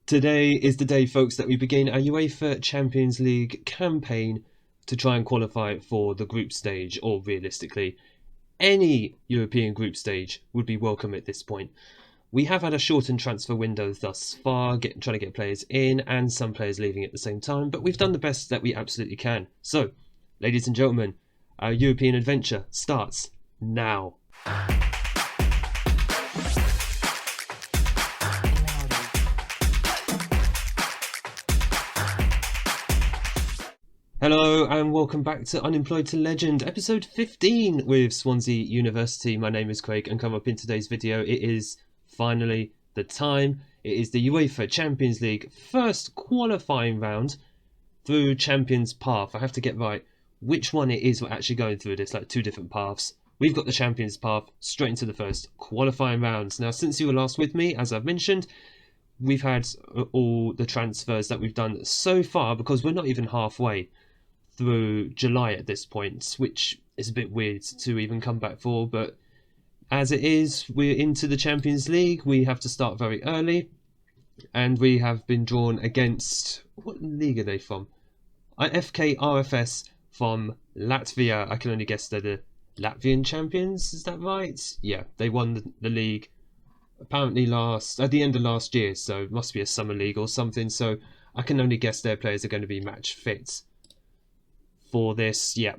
Today is the day, folks, that we begin our UEFA Champions League campaign to try and qualify for the group stage, or realistically, any European group stage would be welcome at this point. We have had a shortened transfer window thus far, trying to get players in and some players leaving at the same time, but we've done the best that we absolutely can. So, ladies and gentlemen, our European adventure starts now. Hello and welcome back to Unemployed to Legend, episode 15 with Swansea University. My name is Craig and come up in today's video. It is finally the time. It is the UEFA Champions League first qualifying round through Champions Path. I have to get right which one it is we're actually going through. There's like two different paths. We've got the Champions Path straight into the first qualifying rounds. Now, since you were last with me, as I've mentioned, we've had all the transfers that we've done so far because we're not even halfway through July at this point, which is a bit weird to even come back for, but as it is, we're into the Champions League. We have to start very early, and we have been drawn against, what league are they from? FKRFS from Latvia. I can only guess they're the Latvian Champions, is that right? Yeah, they won the league apparently at the end of last year, so it must be a summer league or something, so I can only guess their players are going to be match fit for this. Yeah,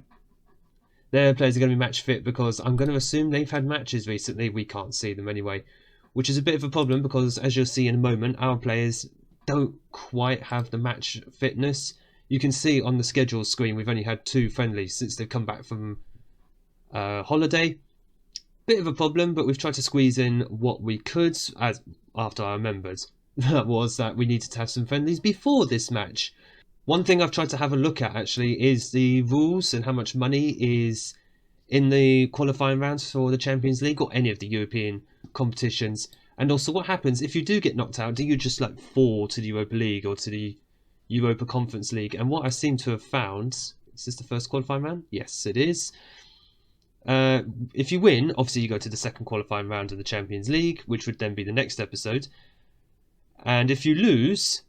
their players are going to be match fit because I'm going to assume they've had matches recently. We can't see them anyway, which is a bit of a problem because, as you'll see in a moment, our players don't quite have the match fitness. You can see on the schedule screen we've only had 2 friendlies since they've come back from holiday. Bit of a problem, but we've tried to squeeze in what we could as after I remembered that we needed to have some friendlies before this match. One thing I've tried to have a look at actually is the rules and how much money is in the qualifying rounds for the Champions League or any of the European competitions. And also what happens if you do get knocked out, do you just like fall to the Europa League or to the Europa Conference League? And what I seem to have found, is this the first qualifying round? Yes, it is. If you win, obviously you go to the second qualifying round of the Champions League, which would then be the next episode. And if you lose,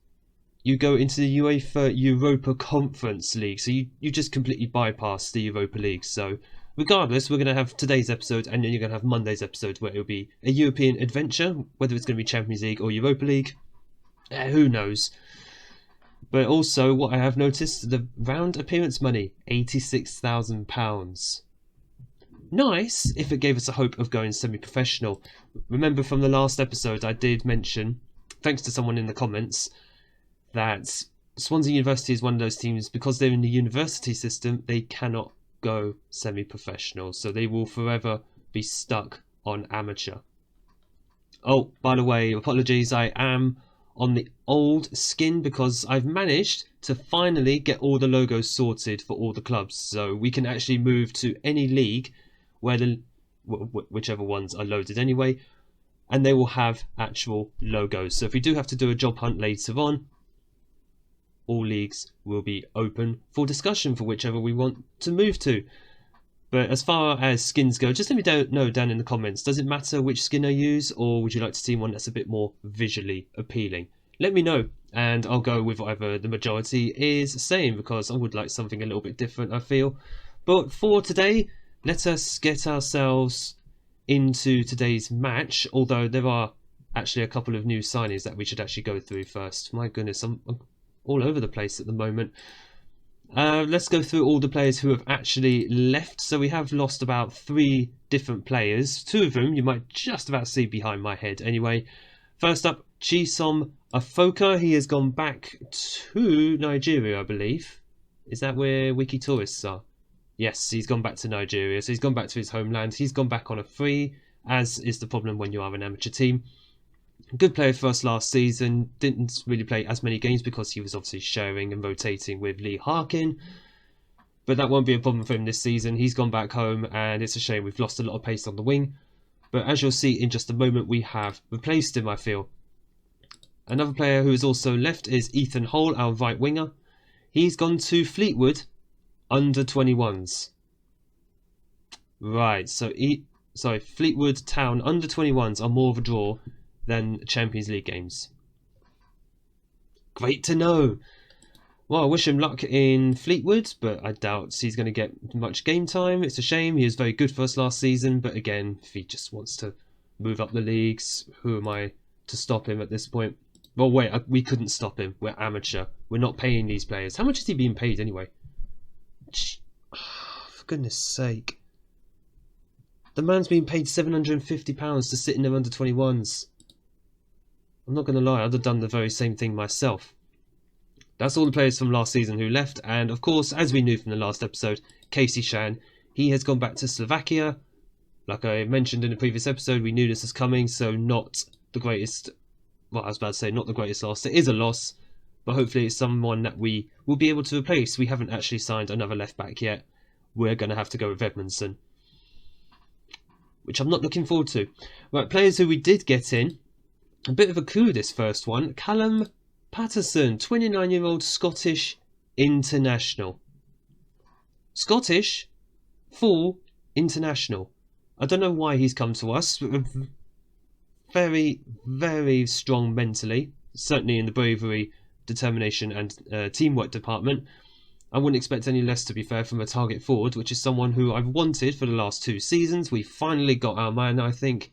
you go into the UEFA Europa Conference League. So you just completely bypass the Europa League. So regardless, we're going to have today's episode and then you're going to have Monday's episode where it'll be a European adventure. Whether it's going to be Champions League or Europa League, who knows. But also what I have noticed, the round appearance money, £86,000. Nice if it gave us a hope of going semi-professional. Remember from the last episode I did mention, thanks to someone in the comments, that Swansea University is one of those teams, because they're in the university system, they cannot go semi-professional. So they will forever be stuck on amateur. Oh, by the way, apologies, I am on the old skin because I've managed to finally get all the logos sorted for all the clubs. So we can actually move to any league where whichever ones are loaded anyway, and they will have actual logos. So if we do have to do a job hunt later on, all leagues will be open for discussion for whichever we want to move to. But as far as skins go, just let me know down in the comments, does it matter which skin I use, or would you like to see one that's a bit more visually appealing? Let me know, and I'll go with whatever the majority is saying, because I would like something a little bit different, I feel. But for today, let us get ourselves into today's match, although there are actually a couple of new signings that we should actually go through first. My goodness, I'm all over the place at the moment. Let's go through all the players who have actually left. So we have lost about 3 different players. 2 of them you might just about see behind my head anyway. First up, Chisom Afoka. He has gone back to Nigeria, I believe. Is that where Wiki Tourists are? Yes, he's gone back to Nigeria. So he's gone back to his homeland. He's gone back on a free, as is the problem when you are an amateur team. Good player for us last season. Didn't really play as many games because he was obviously sharing and rotating with Lee Harkin. But that won't be a problem for him this season. He's gone back home and it's a shame we've lost a lot of pace on the wing. But as you'll see in just a moment, we have replaced him, I feel. Another player who has also left is Ethan Hole, our right winger. He's gone to Fleetwood under 21s. Right, so Fleetwood Town under 21s are more of a draw than Champions League games. Great to know. Well, I wish him luck in Fleetwood, but I doubt he's going to get much game time. It's a shame. He was very good for us last season, but again, if he just wants to move up the leagues, who am I to stop him at this point? Well, wait, we couldn't stop him. We're amateur. We're not paying these players. How much is he being paid anyway? For goodness sake. The man's being paid £750 to sit in their under-21s. I'm not going to lie, I'd have done the very same thing myself. That's all the players from last season who left, and of course, as we knew from the last episode, Casey Shan, he has gone back to Slovakia. Like I mentioned in the previous episode, we knew this was coming, so not the greatest, well, I was about to say not the greatest loss. It is a loss, but hopefully it's someone that we will be able to replace. We haven't actually signed another left back yet. We're going to have to go with Edmondson, which I'm not looking forward to. Right, players who we did get in, a bit of a coup this first one. Callum Patterson, 29-year-old Scottish international. Scottish, full international. I don't know why he's come to us. Very, very strong mentally. Certainly in the bravery, determination and teamwork department. I wouldn't expect any less, to be fair, from a target forward, which is someone who I've wanted for the last 2 seasons. We finally got our man, I think.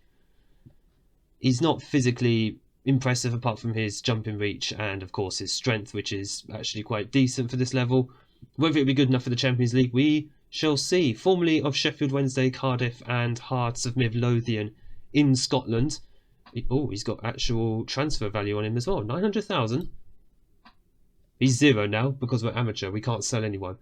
He's not physically impressive apart from his jumping reach and, of course, his strength, which is actually quite decent for this level. Whether it'll be good enough for the Champions League, we shall see. Formerly of Sheffield Wednesday, Cardiff and Hearts of Midlothian in Scotland. Oh, he's got actual transfer value on him as well. 900,000. He's 0 now because we're amateur. We can't sell anyone.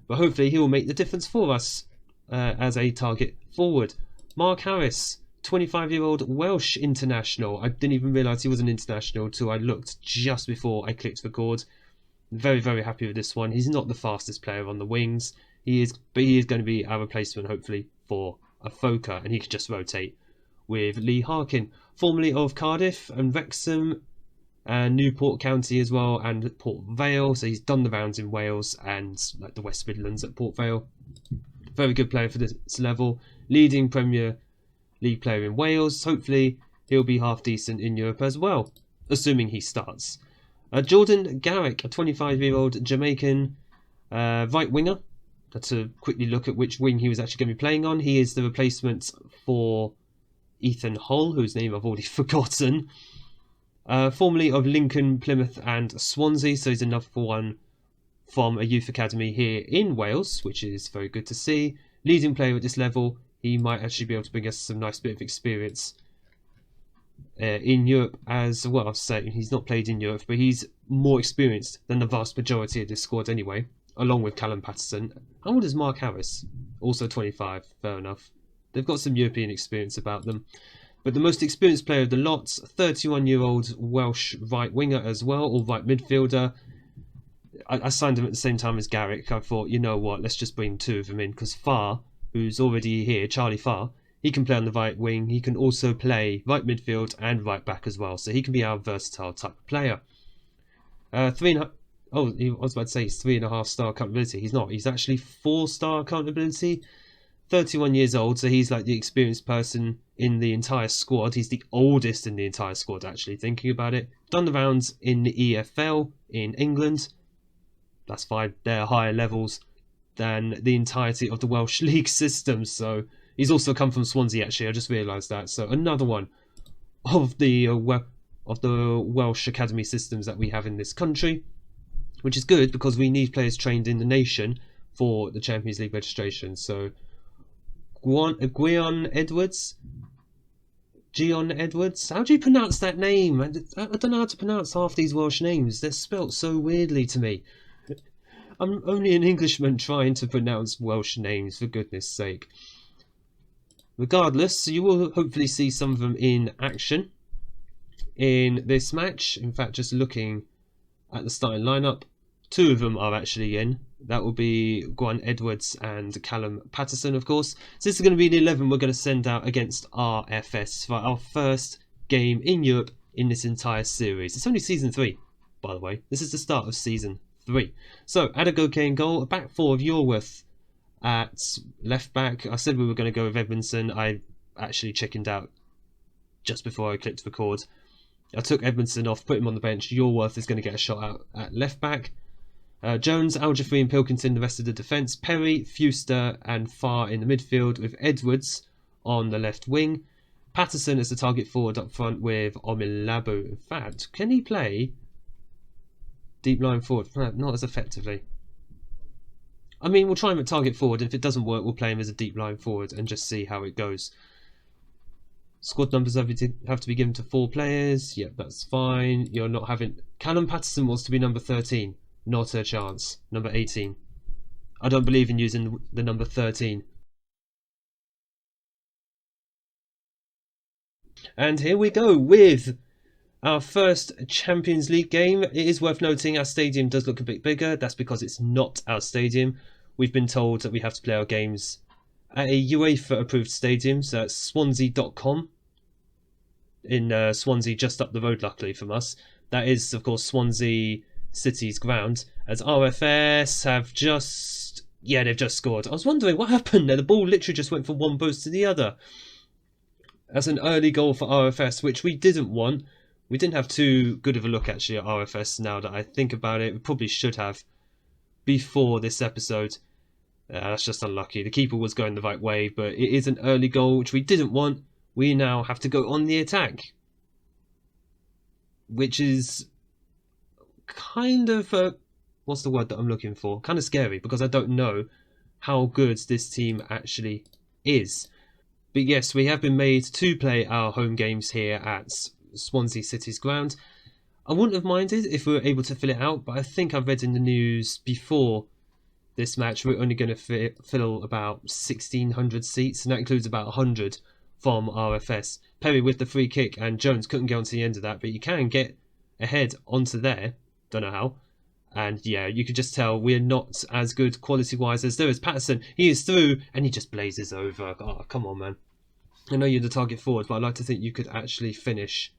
But hopefully he will make the difference for us as a target forward. Mark Harris, 25-year-old Welsh international. I didn't even realise he was an international until I looked just before I clicked record. Very, very happy with this one. He's not the fastest player on the wings. But he is going to be our replacement, hopefully, for a Foka, and he can just rotate with Lee Harkin, formerly of Cardiff and Wrexham and Newport County as well, and Port Vale. So he's done the rounds in Wales and like the West Midlands at Port Vale. Very good player for this level. Leading Premier League player in Wales. Hopefully he'll be half decent in Europe as well, assuming he starts. Jordan Garrick, a 25-year-old Jamaican right winger. To quickly look at which wing he was actually going to be playing on. He is the replacement for Ethan Hull, whose name I've already forgotten. Formerly of Lincoln, Plymouth and Swansea, so he's another one from a youth academy here in Wales, which is very good to see. Leading player at this level, he might actually be able to bring us some nice bit of experience in Europe as well. So he's not played in Europe, but he's more experienced than the vast majority of this squad anyway, along with Callum Patterson. How old is Mark Harris? Also 25, fair enough. They've got some European experience about them. But the most experienced player of the lot, 31-year-old Welsh right winger as well, or right midfielder. I signed him at the same time as Garrick. I thought, you know what, let's just bring 2 of them in, because Farr, who's already here, Charlie Farr, he can play on the right wing. He can also play right midfield and right back as well. So he can be our versatile type of player. I was about to say he's 3.5-star accountability. He's not. He's actually 4-star accountability. 31 years old, so he's like the experienced person in the entire squad. He's the oldest in the entire squad, actually, thinking about it. Done the rounds in the EFL in England. That's 5. They're higher levels than the entirety of the Welsh league system. So he's also come from Swansea, actually. I just realised that. So another one of the Welsh academy systems that we have in this country, which is good because we need players trained in the nation for the Champions League registration. So Gwion Edwards. How do you pronounce that name? I don't know how to pronounce half these Welsh names. They're spelt so weirdly to me. I'm only an Englishman trying to pronounce Welsh names, for goodness sake. Regardless, you will hopefully see some of them in action in this match. In fact, just looking at the starting lineup, 2 of them are actually in. That will be Gwion Edwards and Callum Patterson, of course. So this is going to be the 11 we're going to send out against RFS for our first game in Europe in this entire series. It's only Season 3, by the way. This is the start of Season 3. So, Adagoke in goal, a back 4 of Yorworth at left back. I said we were going to go with Edmondson. I actually chickened out just before I clicked record. I took Edmondson off, put him on the bench. Yorworth is going to get a shot out at left back. Jones, Aljafri and Pilkington the rest of the defence. Perry, Fuster and Farr in the midfield with Edwards on the left wing. Patterson as the target forward up front with Omilabu. In fact, can he play deep line forward? Not as effectively. I mean, we'll try him at target forward. If it doesn't work, we'll play him as a deep line forward and just see how it goes. Squad numbers have to be given to 4 players. Yep, that's fine. You're not having... Callum Patterson wants to be number 13. Not a chance. Number 18. I don't believe in using the number 13. And here we go with our first Champions League game. It is worth noting our stadium does look a bit bigger. That's because it's not our stadium. We've been told that we have to play our games at a UEFA approved stadium. So that's Swansea.com in Swansea, just up the road luckily from us. That is of course Swansea City's ground, as RFS have just... yeah, they've just scored. I was wondering what happened there. The ball literally just went from one post to the other. That's an early goal for RFS, which we didn't want. We didn't have too good of a look actually at RFS now that I think about it. We probably should have before this episode. That's just unlucky. The keeper was going the right way, but it is an early goal, which we didn't want. We now have to go on the attack, which is kind of what's the word that I'm looking for? Kind of scary, because I don't know how good this team actually is. But yes, we have been made to play our home games here at Swansea City's ground. I wouldn't have minded if we were able to fill it out, but I think I've read in the news before this match we're only going to fill about 1,600 seats, and that includes about 100 from RFS. Perry with the free kick, and Jones couldn't get onto the end of that, but you can get ahead onto there. Don't know how. And yeah, you could just tell we're not as good quality-wise as there is. Patterson, he is through, and he just blazes over. Oh, come on, man. I know you're the target forward, but I'd like to think you could actually finish.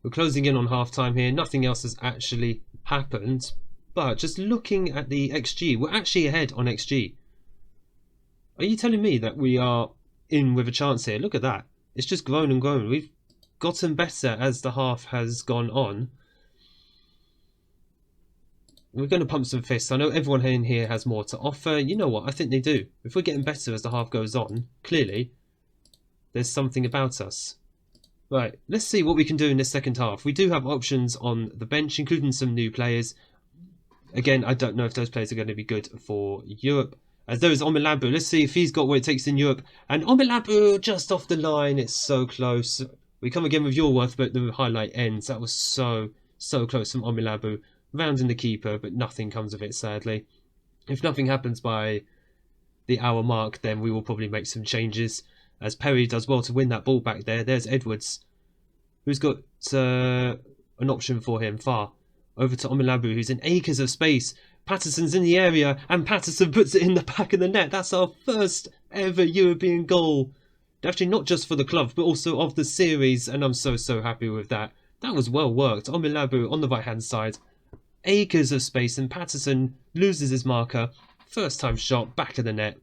We're closing in on half-time here. Nothing else has actually happened. But just looking at the XG, we're actually ahead on XG. Are you telling me that we are in with a chance here? Look at that. It's just grown and grown. We've gotten better as the half has gone on. We're going to pump some fists. I know everyone in here has more to offer. You know what? I think they do. If we're getting better as the half goes on, clearly, there's something about us. Right, let's see what we can do in this second half. We do have options on the bench, including some new players. Again, I don't know if those players are going to be good for Europe. As there is Omilabu. Let's see if he's got what it takes in Europe. And Omilabu just off the line. It's so close. We come again with Yorworth, but the highlight ends. That was so close from Omilabu. Rounding the keeper, but nothing comes of it, sadly. If nothing happens by the hour mark, then we will probably make some changes, as Perry does well to win that ball back there. There's Edwards, who's got an option for him. Far over to Omilabu, who's in acres of space. Patterson's in the area, and Patterson puts it in the back of the net. That's our first ever European goal. Actually, not just for the club, but also of the series, and I'm so happy with that. That was well worked. Omilabu on the right-hand side. Acres of space, and Patterson loses his marker. First time shot, back of the net.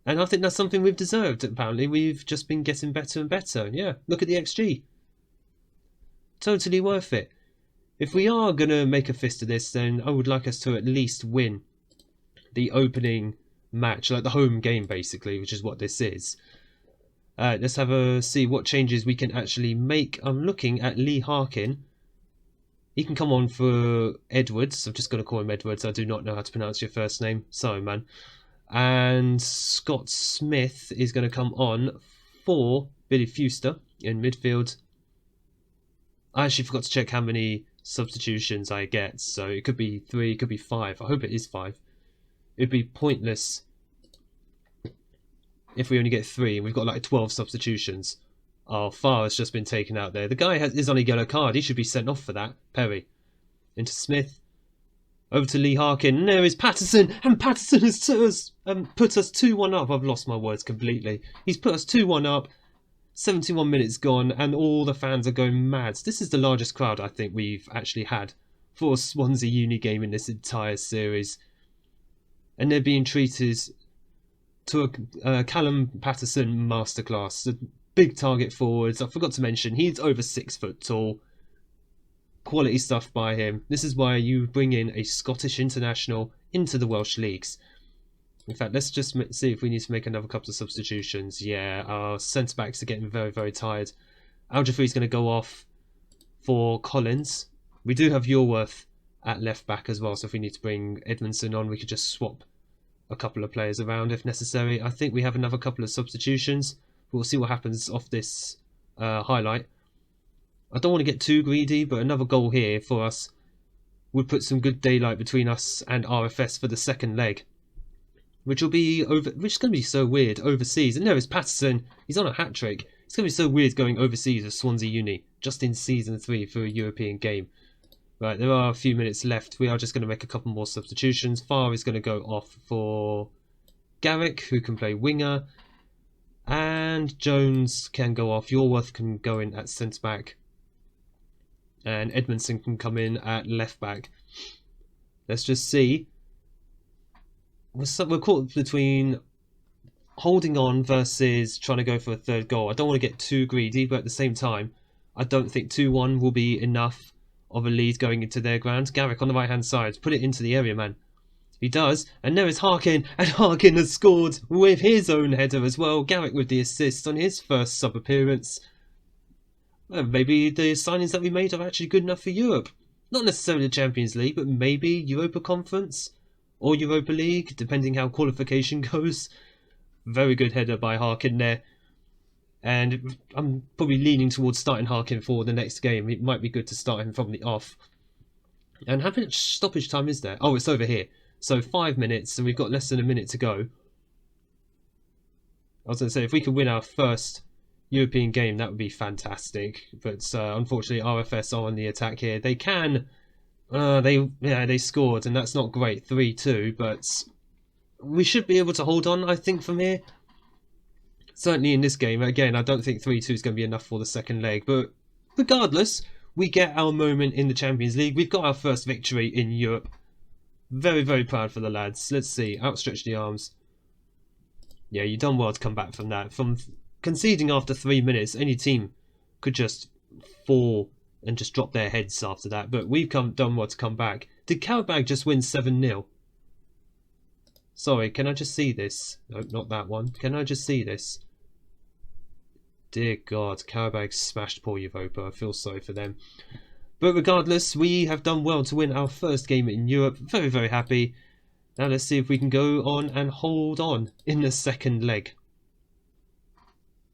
And I think that's something we've deserved, apparently. We've just been getting better and better. Yeah, look at the XG. Totally worth it. If we are going to make a fist of this, then I would like us to at least win the opening match, like the home game, basically, which is what this is. Let's have a see what changes we can actually make. I'm looking at Lee Harkin. He can come on for Edwards. I'm just going to call him Edwards. I do not know how to pronounce your first name. Sorry, man. And Scott Smith is going to come on for Billy Fuster in midfield. I actually forgot to check how many substitutions I get. So it could be 3, it could be 5. I hope it is 5. It'd be pointless if we only get 3 and we've got like 12 substitutions. Oh, Farr has just been taken out there. The guy is on a yellow card. He should be sent off for that. Perry. Into Smith. Over to Lee Harkin. And there is Patterson. And Patterson has put us 2-1 up. I've lost my words completely. He's put us 2-1 up. 71 minutes gone. And all the fans are going mad. This is the largest crowd I think we've actually had for a Swansea Uni game in this entire series. And they're being treated to a Callum Patterson masterclass. big target forwards. I forgot to mention, he's over 6 foot tall. Quality stuff by him. This is why you bring in a Scottish international into the Welsh leagues. In fact, let's just see if we need to make another couple of substitutions. Yeah, our centre-backs are getting very, very tired. Al-Jafri's going to go off for Collins. We do have Yorworth at left-back as well, so if we need to bring Edmondson on, we could just swap a couple of players around if necessary. I think we have another couple of substitutions. We'll see what happens off this highlight. I don't want to get too greedy, but another goal here for us would put some good daylight between us and RFS for the second leg. Which is going to be so weird overseas. And there is Patterson. He's on a hat-trick. It's going to be so weird going overseas with Swansea Uni just in Season 3 for a European game. Right, there are a few minutes left. We are just going to make a couple more substitutions. Farr is going to go off for Garrick, who can play winger. And Jones can go off. Yorworth can go in at centre-back. And Edmondson can come in at left-back. Let's just see. We're caught between holding on versus trying to go for a third goal. I don't want to get too greedy, but at the same time, I don't think 2-1 will be enough of a lead going into their ground. Garrick on the right-hand side. Put it into the area, man. He does. And there is Harkin. And Harkin has scored with his own header as well. Garrick with the assist on his first sub-appearance. Well, maybe the signings that we made are actually good enough for Europe. Not necessarily the Champions League, but maybe Europa Conference. Or Europa League, depending how qualification goes. Very good header by Harkin there. And I'm probably leaning towards starting Harkin for the next game. It might be good to start him from the off. And how much stoppage time is there? Oh, it's over here. So 5 minutes, and we've got less than a minute to go. I was going to say, if we could win our first European game, that would be fantastic. But unfortunately, RFS are on the attack here. They can... they scored, and that's not great, 3-2, but we should be able to hold on, I think, from here. Certainly in this game, again, I don't think 3-2 is going to be enough for the second leg, but regardless, we get our moment in the Champions League. We've got our first victory in Europe. Very, very proud for the lads. Let's see, outstretch the arms. Yeah, you've done well to come back from that. From conceding after 3 minutes, any team could just fall and just drop their heads after that. But we've done well to come back. Did Karabag just win 7-0? Sorry, can I just see this? No, not that one. Can I just see this? Dear God, Karabag smashed poor Europa. I feel sorry for them. But regardless, we have done well to win our first game in Europe. Very, very happy. Now let's see if we can go on and hold on in the second leg.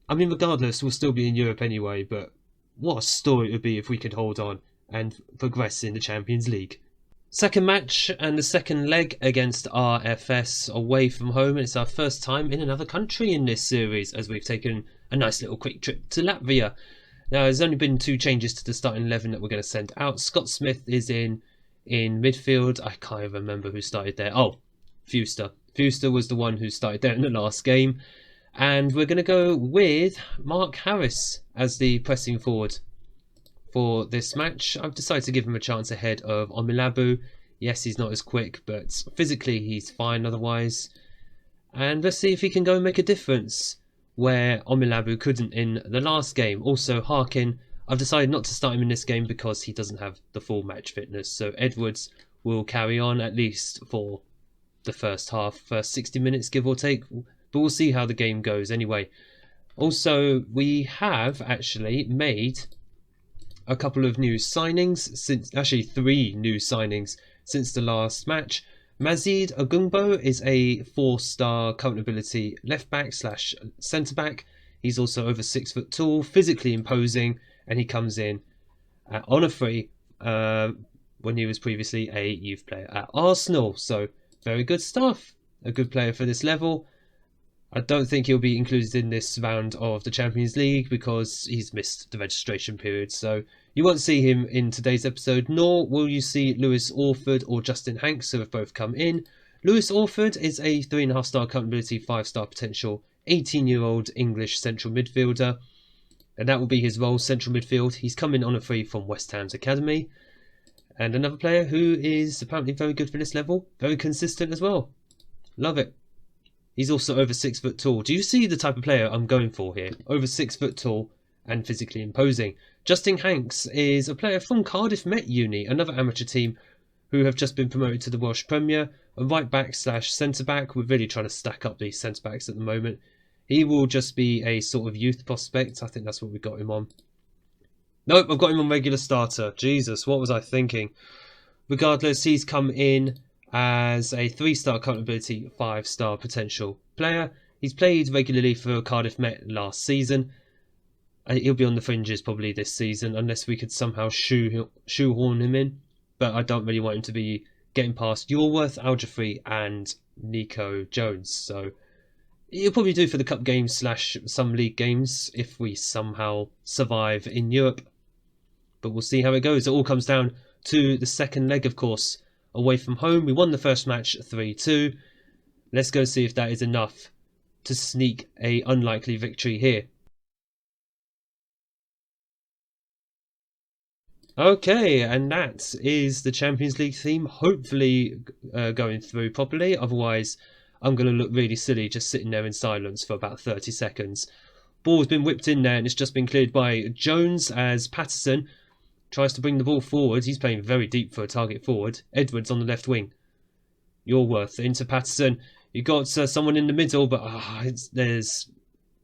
I mean, regardless, we'll still be in Europe anyway, but what a story it would be if we could hold on and progress in the Champions League. Second match and the second leg against RFS away from home. And it's our first time in another country in this series, as we've taken a nice little quick trip to Latvia. Now, there's only been 2 changes to the starting 11 that we're going to send out. Scott Smith is in midfield. I can't even remember who started there. Oh, Fuster. Fuster was the one who started there in the last game. And we're going to go with Mark Harris as the pressing forward for this match. I've decided to give him a chance ahead of Omilabu. Yes, he's not as quick, but physically he's fine otherwise. And let's see if he can go and make a difference where Omilabu couldn't in the last game. Also, Harkin, I've decided not to start him in this game because he doesn't have the full match fitness. So Edwards will carry on at least for the first half, first 60 minutes, give or take. But we'll see how the game goes anyway. Also, we have actually made a couple of new signings, actually 3 new signings since the last match. Mazid Ogungbo is a 4-star current ability left-back / centre-back. He's also over 6 foot tall, physically imposing, and he comes in on a free when he was previously a youth player at Arsenal. So, very good stuff. A good player for this level. I don't think he'll be included in this round of the Champions League because he's missed the registration period. So you won't see him in today's episode, nor will you see Lewis Orford or Justin Hanks, who have both come in. Lewis Orford is a 3.5-star current ability, 5-star potential, 18-year-old English central midfielder. And that will be his role, central midfield. He's coming on a free from West Ham's academy. And another player who is apparently very good for this level, very consistent as well. Love it. He's also over 6 foot tall. Do you see the type of player I'm going for here? Over 6 foot tall and physically imposing. Justin Hanks is a player from Cardiff Met Uni, another amateur team who have just been promoted to the Welsh Premier. A right back / centre back. We're really trying to stack up these centre backs at the moment. He will just be a sort of youth prospect. I think that's what we got him on. Nope, I've got him on regular starter. Jesus, what was I thinking? Regardless, he's come in as a 3-star current ability, 5-star potential player. He's played regularly for Cardiff Met last season. He'll be on the fringes probably this season, unless we could somehow shoehorn him in. But I don't really want him to be getting past Yorworth, Algefrey and Nico Jones. So he'll probably do for the cup games / some league games if we somehow survive in Europe. But we'll see how it goes. It all comes down to the second leg, of course. Away from home, we won the first match 3-2. Let's go see if that is enough to sneak a unlikely victory here. Okay, and that is the Champions League theme, hopefully going through properly. Otherwise, I'm going to look really silly just sitting there in silence for about 30 seconds. Ball's been whipped in there and it's just been cleared by Jones as Patterson tries to bring the ball forward. He's playing very deep for a target forward. Edwards on the left wing. Yorworth into Patterson. You got someone in the middle, but there's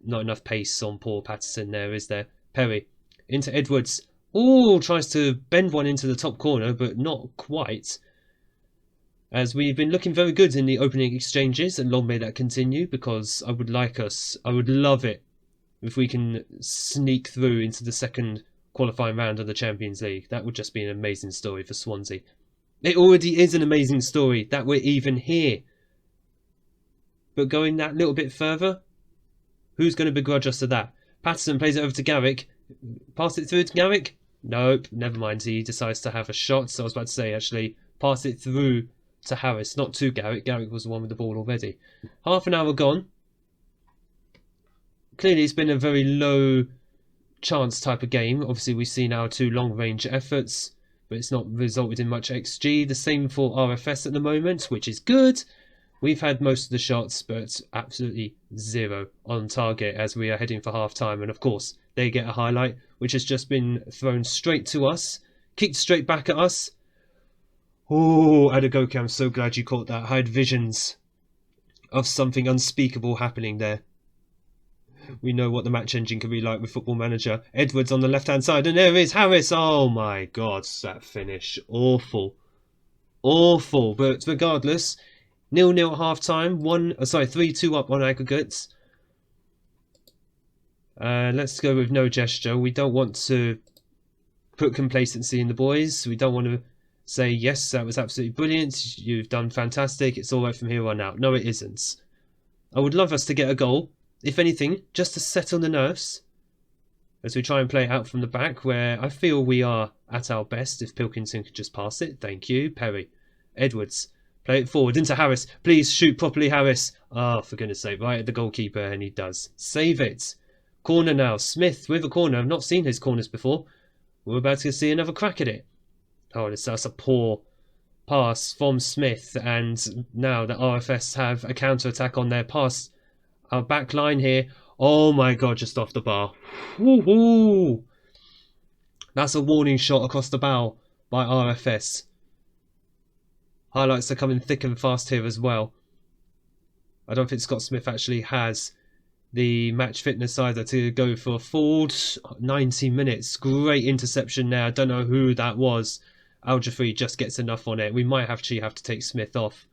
not enough pace on poor Patterson there, is there? Perry into Edwards. Oh, tries to bend one into the top corner, but not quite. As we've been looking very good in the opening exchanges, and long may that continue, because I would love it if we can sneak through into the second qualifying round of the Champions League. That would just be an amazing story for Swansea. It already is an amazing story that we're even here. But going that little bit further, who's going to begrudge us to that? Patterson plays it over to Garrick. Pass it through to Garrick? Nope, never mind. He decides to have a shot. So I was about to say, actually, pass it through to Harris, not to Garrick. Garrick was the one with the ball already. Half an hour gone. Clearly, it's been a very low chance type of game. Obviously, we've seen our 2 long-range efforts, but it's not resulted in much XG. The same for RFS at the moment, which is good. We've had most of the shots, but absolutely 0 on target as we are heading for half-time. And of course, they get a highlight, which has just been thrown straight to us, kicked straight back at us. Oh, Adagoke, I'm so glad you caught that. I had visions of something unspeakable happening there. We know what the match engine can be like with Football Manager. Edwards on the left-hand side, and there is Harris. Oh my God, that finish. Awful. Awful. But regardless, 0-0 at half-time. 3-2 up on aggregates. Let's go with no gesture. We don't want to put complacency in the boys. We don't want to say, yes, that was absolutely brilliant. You've done fantastic. It's all right from here on out. No, it isn't. I would love us to get a goal. If anything, just to settle the nerves as we try and play it out from the back, where I feel we are at our best. If Pilkington could just pass it. Thank you. Perry. Edwards. Play it forward into Harris. Please shoot properly, Harris. Oh, for goodness sake. Right at the goalkeeper, and he does. Save it. Corner now. Smith with a corner. I've not seen his corners before. We're about to see another crack at it. Oh, that's a poor pass from Smith. And now the RFS have a counter-attack on their pass. Our back line here. Oh my God, just off the bar. Woohoo! That's a warning shot across the bow by RFS. Highlights are coming thick and fast here as well. I don't think Scott Smith actually has the match fitness either to go for a full 90 minutes. Great interception there. I don't know who that was. Algefrey just gets enough on it. We might actually have to take Smith off.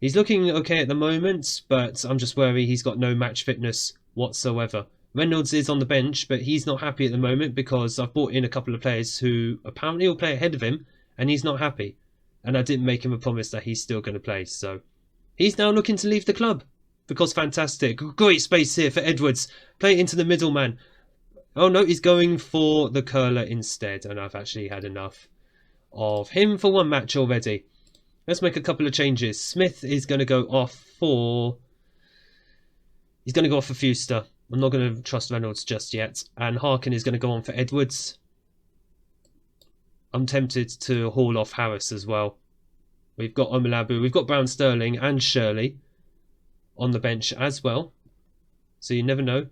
He's looking okay at the moment, but I'm just worried he's got no match fitness whatsoever. Reynolds is on the bench, but he's not happy at the moment because I've brought in a couple of players who apparently will play ahead of him, and he's not happy. And I didn't make him a promise that he's still going to play, so he's now looking to leave the club. Because fantastic. Great space here for Edwards. Play it into the middle, man. Oh no, he's going for the curler instead, and I've actually had enough of him for one match already. Let's make a couple of changes. Smith is going to go off for... He's going to go off for Fuster. I'm not going to trust Reynolds just yet. And Harkin is going to go on for Edwards. I'm tempted to haul off Harris as well. We've got Omalabu, we've got Brown Sterling and Shirley. on the bench as well. So you never know.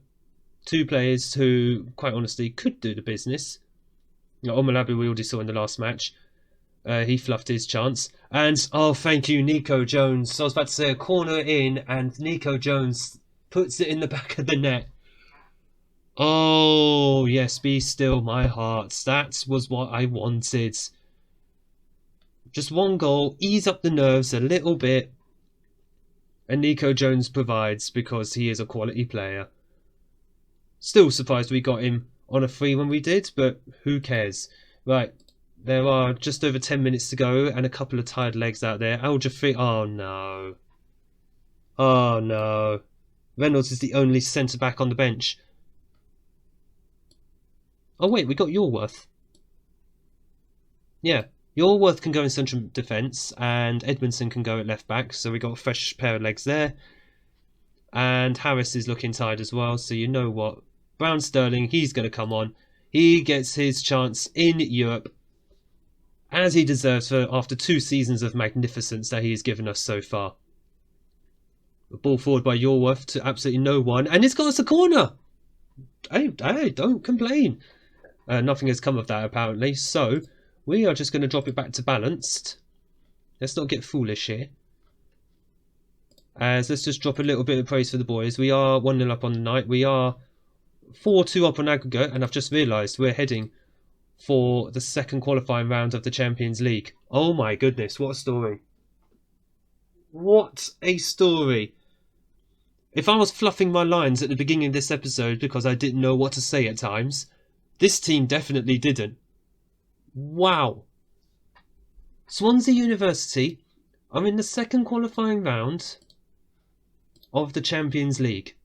Two players who, quite honestly, could do the business. Omalabi we already saw in the last match. He fluffed his chance. And, oh, thank you, Nico Jones. I was about to say a corner in, and Nico Jones puts it in the back of the net. Oh, yes, be still my heart. That was what I wanted. Just one goal, ease up the nerves a little bit. And Nico Jones provides because he is a quality player. Still surprised we got him on a free when we did, but who cares? Right, there are just over 10 minutes to go and a couple of tired legs out there. Al Jafri, oh no. Oh no. Reynolds is the only centre-back on the bench. Oh wait, we got Yorworth. Yeah, Yorworth can go in central defence and Edmondson can go at left-back, so we got a fresh pair of legs there. And Harris is looking tired as well, so you know what? Brown Sterling, he's going to come on. He gets his chance in Europe, as he deserves for after 2 seasons of magnificence that he has given us so far. The ball forward by Yorworth to absolutely no one, and it's got us a corner! Hey, don't complain. Nothing has come of that apparently, so we are just going to drop it back to balanced. Let's not get foolish here. Let's just drop a little bit of praise for the boys. We are 1-0 up on the night. We are 4-2 up on aggregate, and I've just realised we're heading for the second qualifying round of the Champions League. Oh my goodness, what a story. What a story. If I was fluffing my lines at the beginning of this episode because I didn't know what to say at times, this team definitely didn't. Wow. Swansea University are in the second qualifying round of the Champions League.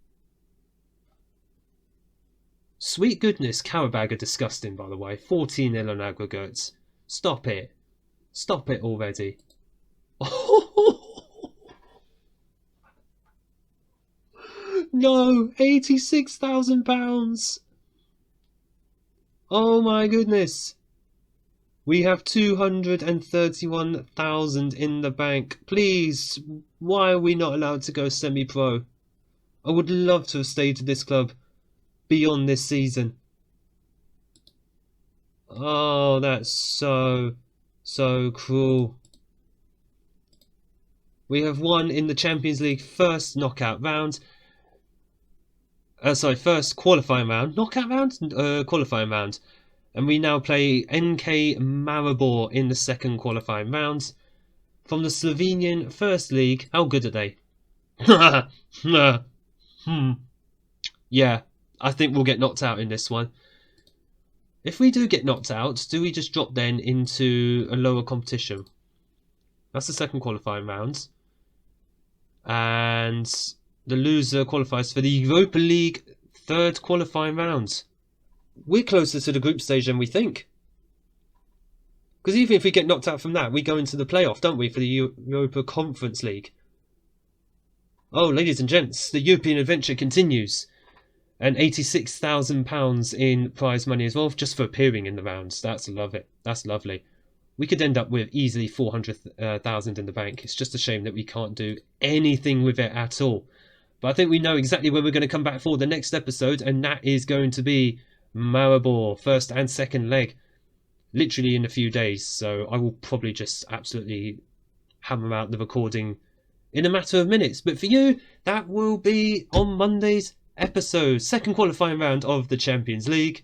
Sweet goodness, Karabag are disgusting, by the way. 14-0 on aggregates. Stop it. Stop it already. No, £86,000. Oh my goodness. We have 231,000 in the bank. Please, why are we not allowed to go semi-pro? I would love to have stayed at this club beyond this season. Oh, that's so cruel. We have won in the Champions League first knockout round. First qualifying round. Knockout round? Qualifying round. And we now play NK Maribor in the second qualifying round. From the Slovenian First League. How good are they? Yeah, I think we'll get knocked out in this one. If we do get knocked out, do we just drop then into a lower competition? That's the second qualifying round. And the loser qualifies for the Europa League third qualifying round. We're closer to the group stage than we think. Because even if we get knocked out from that, we go into the playoff, don't we, for the Europa Conference League. Oh, ladies and gents, the European adventure continues. And £86,000 in prize money as well, just for appearing in the rounds. That's lovely. That's lovely. We could end up with easily 400,000 in the bank. It's just a shame that we can't do anything with it at all. But I think we know exactly where we're going to come back for the next episode, and that is going to be Maribor, first and second leg, literally in a few days. So I will probably just absolutely hammer out the recording in a matter of minutes. But for you, that will be on Monday's episode, second qualifying round of the Champions League.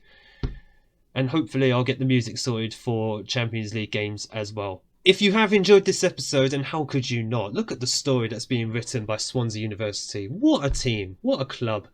And hopefully I'll get the music sorted for Champions League games as well. If you have enjoyed this episode, and how could you not? Look at the story that's being written by Swansea University. What a team. What a club.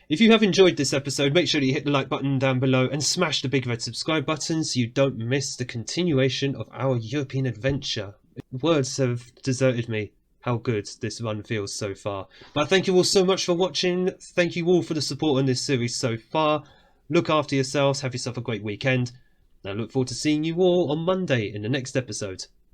If you have enjoyed this episode, make sure that you hit the like button down below and smash the big red subscribe button so you don't miss the continuation of our European adventure. Words have deserted me how good this run feels so far. But thank you all so much for watching. Thank you all for the support on this series so far. Look after yourselves. Have yourself a great weekend. And I look forward to seeing you all on Monday in the next episode.